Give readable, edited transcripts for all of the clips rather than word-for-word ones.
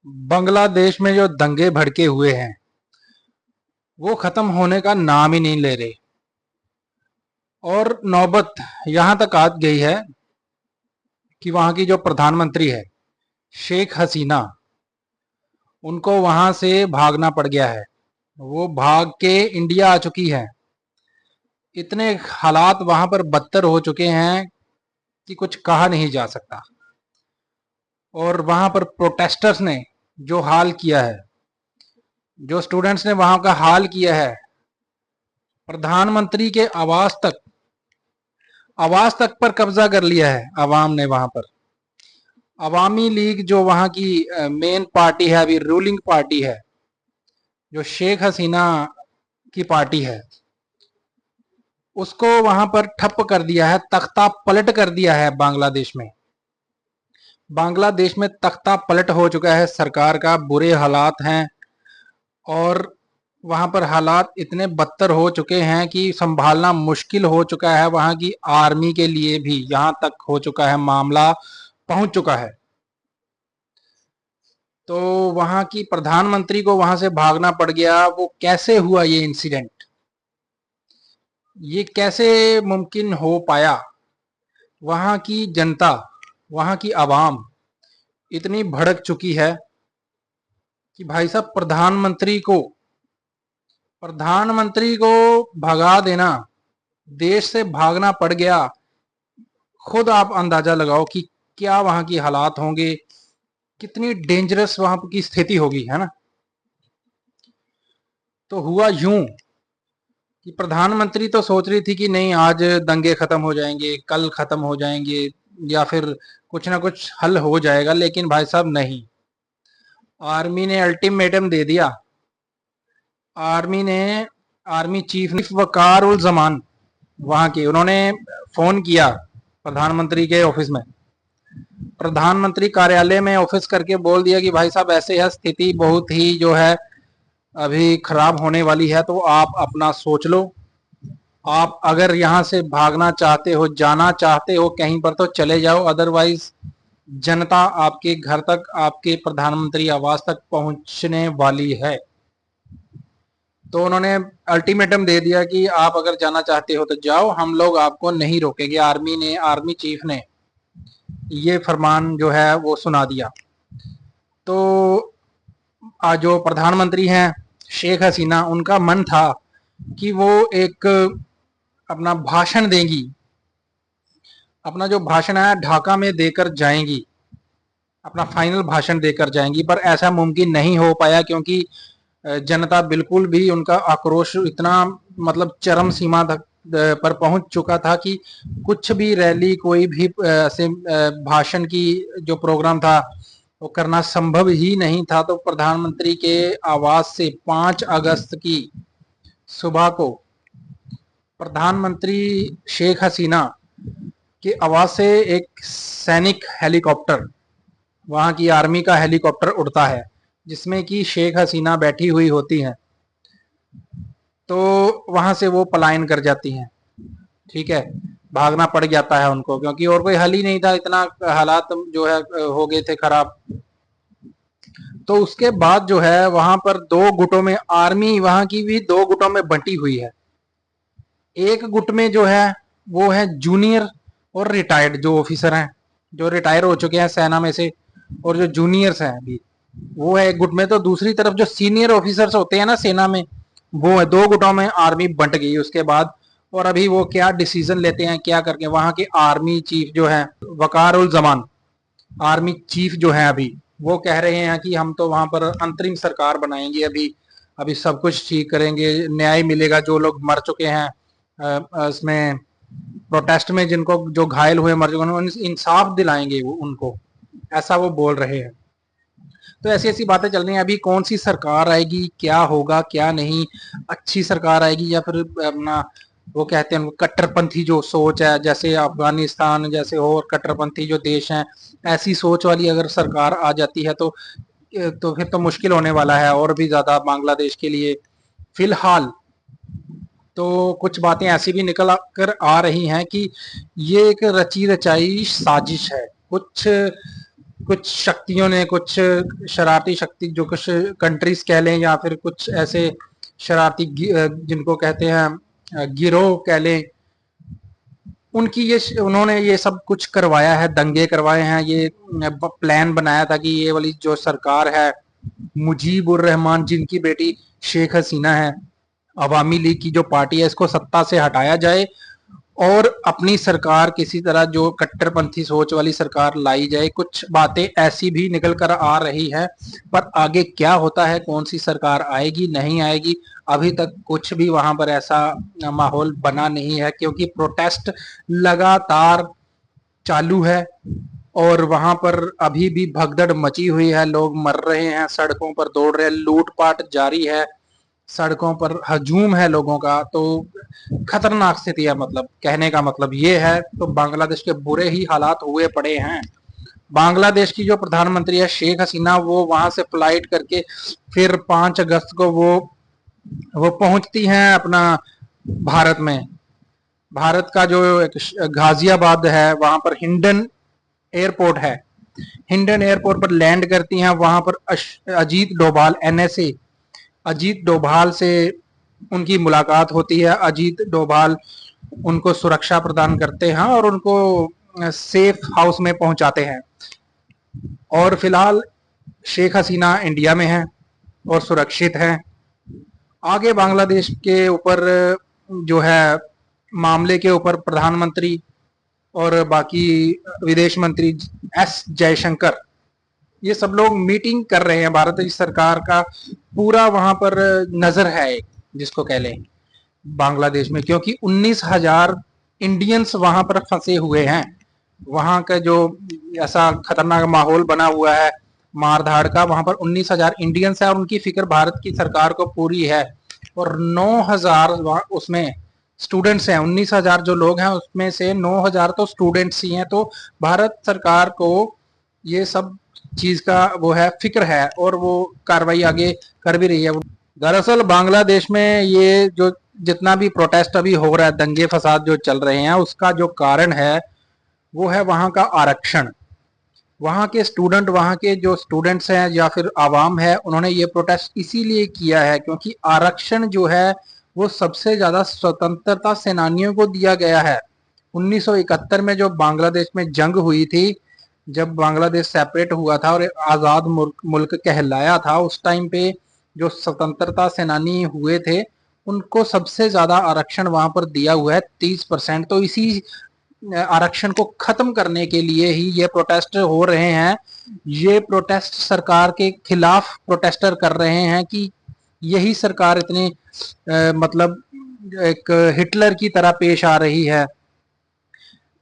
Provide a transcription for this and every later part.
बांग्लादेश में जो दंगे भड़के हुए हैं वो खत्म होने का नाम ही नहीं ले रहे। और नौबत यहां तक आ गई है कि वहां की जो प्रधानमंत्री है शेख हसीना, उनको वहां से भागना पड़ गया है। वो भाग के इंडिया आ चुकी है। इतने हालात वहां पर बदतर हो चुके हैं कि कुछ कहा नहीं जा सकता। और वहां पर प्रोटेस्टर्स ने जो हाल किया है, जो स्टूडेंट्स ने वहां का हाल किया है, प्रधानमंत्री के आवास तक पर कब्जा कर लिया है आवाम ने वहां पर। अवामी लीग जो वहां की मेन पार्टी है, अभी रूलिंग पार्टी है, जो शेख हसीना की पार्टी है, उसको वहां पर ठप कर दिया है, तख्ता पलट कर दिया है। बांग्लादेश में तख्ता पलट हो चुका है सरकार का, बुरे हालात हैं। और वहां पर हालात इतने बदतर हो चुके हैं कि संभालना मुश्किल हो चुका है। वहां की आर्मी के लिए भी यहां तक हो चुका है, मामला पहुंच चुका है। तो वहां की प्रधानमंत्री को वहां से भागना पड़ गया। वो कैसे हुआ ये इंसिडेंट, ये कैसे मुमकिन हो पाया? वहां की जनता, वहां की आवाम इतनी भड़क चुकी है कि भाई साहब, प्रधानमंत्री को भगा देना, देश से भागना पड़ गया। खुद आप अंदाजा लगाओ कि क्या वहां की हालात होंगे, कितनी डेंजरस वहां की स्थिति होगी, है ना। तो हुआ यूं कि प्रधानमंत्री तो सोच रही थी कि नहीं, आज दंगे खत्म हो जाएंगे, कल खत्म हो जाएंगे, या फिर कुछ ना कुछ हल हो जाएगा। लेकिन भाई साहब नहीं, आर्मी ने अल्टीमेटम दे दिया। आर्मी ने आर्मी चीफ वकार उल जमान वहां के, उन्होंने फोन किया प्रधानमंत्री के ऑफिस में, प्रधानमंत्री कार्यालय में ऑफिस करके बोल दिया कि भाई साहब, ऐसे है स्थिति, बहुत ही जो है अभी खराब होने वाली है, तो आप अपना सोच लो। आप अगर यहाँ से भागना चाहते हो, जाना चाहते हो कहीं पर, तो चले जाओ, अदरवाइज जनता आपके घर तक, आपके प्रधानमंत्री आवास तक पहुंचने वाली है। तो उन्होंने अल्टीमेटम दे दिया कि आप अगर जाना चाहते हो तो जाओ, हम लोग आपको नहीं रोकेंगे। आर्मी चीफ ने ये फरमान जो है वो सुना दिया। तो आज जो प्रधानमंत्री हैं शेख हसीना, उनका मन था कि वो एक अपना भाषण देंगी, अपना जो भाषण है ढाका में देकर जाएंगी, अपना फाइनल भाषण देकर जाएंगी। पर ऐसा मुमकिन नहीं हो पाया, क्योंकि जनता बिल्कुल भी, उनका आक्रोश इतना मतलब चरम सीमा तक पर पहुंच चुका था कि कुछ भी रैली, कोई भी ऐसे भाषण की जो प्रोग्राम था वो करना संभव ही नहीं था। तो प्रधानमंत्री के आवास से 5 अगस्त की सुबह को प्रधानमंत्री शेख हसीना के आवास से एक सैनिक हेलीकॉप्टर, वहां की आर्मी का हेलीकॉप्टर उड़ता है, जिसमें कि शेख हसीना बैठी हुई होती हैं। तो वहां से वो पलायन कर जाती हैं। ठीक है, भागना पड़ जाता है उनको, क्योंकि और कोई हल ही नहीं था, इतना हालात जो है हो गए थे खराब। तो उसके बाद जो है वहां पर दो गुटों में, आर्मी वहां की भी दो गुटों में बंटी हुई है। एक गुट में जो है वो है जूनियर और रिटायर्ड जो ऑफिसर हैं, जो रिटायर हो चुके हैं सेना में से, और जो जूनियर्स हैं अभी, वो है एक गुट में। तो दूसरी तरफ जो सीनियर ऑफिसर्स होते हैं ना सेना में, वो है। दो गुटों में आर्मी बंट गई उसके बाद। और अभी वो क्या डिसीजन लेते हैं, क्या करके, वहां के आर्मी चीफ जो है वकार उल जमान, आर्मी चीफ जो है अभी, वो कह रहे हैं कि हम तो वहां पर अंतरिम सरकार बनाएंगे, अभी अभी सब कुछ ठीक करेंगे, न्याय मिलेगा। जो लोग मर चुके हैं इसमें प्रोटेस्ट में, जिनको जो घायल हुए, मर चुके हैं, इंसाफ दिलाएंगे वो उनको, ऐसा वो बोल रहे हैं। तो ऐसी ऐसी बातें चल रही हैं। अभी कौन सी सरकार आएगी, क्या होगा क्या नहीं, अच्छी सरकार आएगी या फिर अपना, वो कहते हैं कट्टरपंथी जो सोच है, जैसे अफगानिस्तान जैसे और कट्टरपंथी जो देश हैं, ऐसी सोच वाली अगर सरकार आ जाती है तो फिर तो मुश्किल होने वाला है और भी ज्यादा बांग्लादेश के लिए। फिलहाल तो कुछ बातें ऐसी भी निकल कर आ रही हैं कि ये एक रची रचाई साजिश है। कुछ कुछ शक्तियों ने, कुछ शरारती शक्ति जो कुछ कंट्रीज कह लें या फिर कुछ ऐसे शरारती जिनको कहते हैं गिरोह कह लें, उनकी ये उन्होंने ये सब कुछ करवाया है, दंगे करवाए हैं, ये प्लान बनाया था कि ये वाली जो सरकार है मुजीबुर रहमान जिनकी बेटी शेख हसीना है, अवामी लीग की जो पार्टी है, इसको सत्ता से हटाया जाए और अपनी सरकार किसी तरह जो कट्टरपंथी सोच वाली सरकार लाई जाए। कुछ बातें ऐसी भी निकल कर आ रही है, पर आगे क्या होता है, कौन सी सरकार आएगी नहीं आएगी, अभी तक कुछ भी वहां पर ऐसा माहौल बना नहीं है, क्योंकि प्रोटेस्ट लगातार चालू है और वहां पर अभी भी भगदड़ मची हुई है, लोग मर रहे हैं, सड़कों पर दौड़ रहे हैं, लूटपाट जारी है, सड़कों पर हजूम है लोगों का। तो खतरनाक स्थिति है, मतलब कहने का मतलब ये है। तो बांग्लादेश के बुरे ही हालात हुए पड़े हैं। बांग्लादेश की जो प्रधानमंत्री है शेख हसीना, वो वहां से फ्लाइट करके फिर 5 अगस्त को वो पहुंचती हैं अपना भारत में। भारत का जो एक गाजियाबाद है वहां पर हिंडन एयरपोर्ट है, हिंडन एयरपोर्ट पर लैंड करती हैं। वहां पर अजीत डोभाल एनएसए, अजीत डोभाल से उनकी मुलाकात होती है। अजीत डोभाल उनको सुरक्षा प्रदान करते हैं और उनको सेफ हाउस में पहुंचाते हैं। और फिलहाल शेख हसीना इंडिया में है और सुरक्षित है। आगे बांग्लादेश के ऊपर जो है मामले के ऊपर प्रधानमंत्री और बाकी विदेश मंत्री एस जयशंकर, ये सब लोग मीटिंग कर रहे हैं। भारत की सरकार का पूरा वहां पर नजर है एक, जिसको कह लें बांग्लादेश में, क्योंकि 19,000 इंडियंस वहां पर फंसे हुए हैं। वहां का जो ऐसा खतरनाक माहौल बना हुआ है मार धाड़ का, वहां पर 19,000 इंडियंस है और उनकी फिक्र भारत की सरकार को पूरी है। और 9,000 उसमें स्टूडेंट्स हैं। 19,000 जो लोग हैं उसमें से 9,000 तो स्टूडेंट्स ही हैं। तो भारत सरकार को ये सब चीज का वो है, फिक्र है और वो कार्रवाई आगे कर भी रही है। दरअसल बांग्लादेश में ये जो जितना भी प्रोटेस्ट अभी हो रहा है, दंगे फसाद जो चल रहे हैं, उसका जो कारण है वो है वहां का आरक्षण। वहां के स्टूडेंट, वहां के जो स्टूडेंट्स हैं या फिर आवाम है, उन्होंने ये प्रोटेस्ट इसीलिए किया है क्योंकि आरक्षण जो है वो सबसे ज्यादा स्वतंत्रता सेनानियों को दिया गया है। 1971 में जो बांग्लादेश में जंग हुई थी, जब बांग्लादेश सेपरेट हुआ था और आजाद मुल्क कहलाया था, उस टाइम पे जो स्वतंत्रता सेनानी हुए थे उनको सबसे ज्यादा आरक्षण वहां पर दिया हुआ है, 30%। तो इसी आरक्षण को खत्म करने के लिए ही ये प्रोटेस्ट हो रहे हैं। ये प्रोटेस्ट सरकार के खिलाफ प्रोटेस्टर कर रहे हैं कि यही सरकार इतनी मतलब एक हिटलर की तरह पेश आ रही है,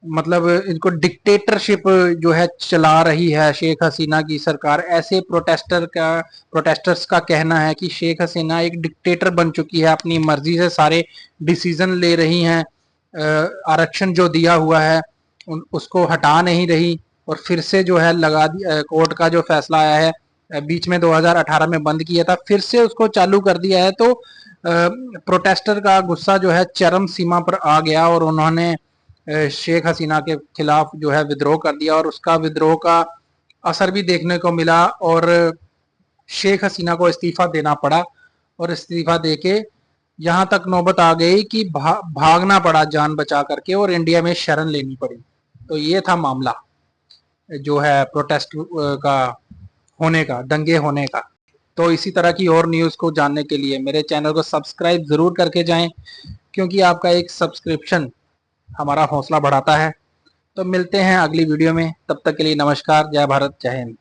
मतलब इनको डिक्टेटरशिप जो है चला रही है शेख हसीना की सरकार। ऐसे प्रोटेस्टर्स का कहना है कि शेख हसीना एक डिक्टेटर बन चुकी है, अपनी मर्जी से सारे डिसीजन ले रही हैं, आरक्षण जो दिया हुआ है उसको हटा नहीं रही। और फिर से जो है लगा दिया, कोर्ट का जो फैसला आया है, बीच में 2018 में बंद किया था, फिर से उसको चालू कर दिया है। तो प्रोटेस्टर का गुस्सा जो है चरम सीमा पर आ गया और उन्होंने शेख हसीना के खिलाफ जो है विद्रोह कर दिया और उसका विद्रोह का असर भी देखने को मिला और शेख हसीना को इस्तीफा देना पड़ा। और इस्तीफा देके यहाँ तक नौबत आ गई कि भागना पड़ा जान बचा करके और इंडिया में शरण लेनी पड़ी। तो ये था मामला जो है प्रोटेस्ट का होने का, दंगे होने का। तो इसी तरह की और न्यूज़ को जानने के लिए मेरे चैनल को सब्सक्राइब ज़रूर करके जाएं, क्योंकि आपका एक सब्सक्रिप्शन हमारा हौसला बढ़ाता है। तो मिलते हैं अगली वीडियो में, तब तक के लिए नमस्कार, जय भारत, जय हिंद।